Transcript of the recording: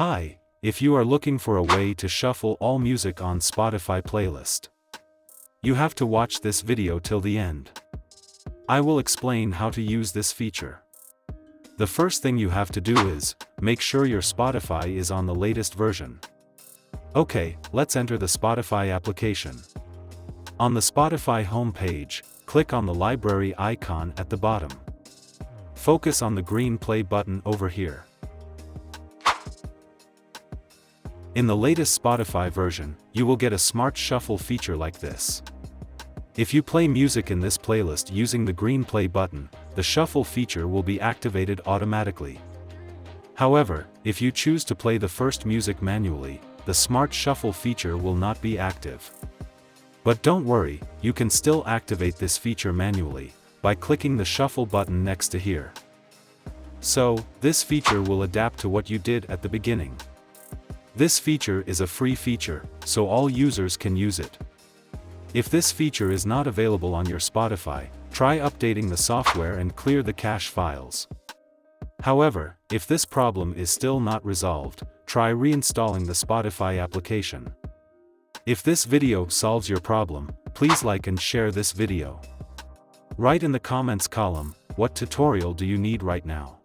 Hi, if you are looking for a way to shuffle all music on Spotify playlist, you have to watch this video till the end. I will explain how to use this feature. The first thing you have to do is, make sure your Spotify is on the latest version. Okay, let's enter the Spotify application. On the Spotify homepage, click on the library icon at the bottom. Focus on the green play button over here. In the latest Spotify version, you will get a smart shuffle feature like this. If you play music in this playlist using the green play button, the shuffle feature will be activated automatically. However, if you choose to play the first music manually, the smart shuffle feature will not be active. But don't worry, you can still activate this feature manually, by clicking the shuffle button next to here. So, this feature will adapt to what you did at the beginning. This feature is a free feature, so all users can use it. If this feature is not available on your Spotify, try updating the software and clear the cache files. However, if this problem is still not resolved, try reinstalling the Spotify application. If this video solves your problem, please like and share this video. Write in the comments column, what tutorial do you need right now?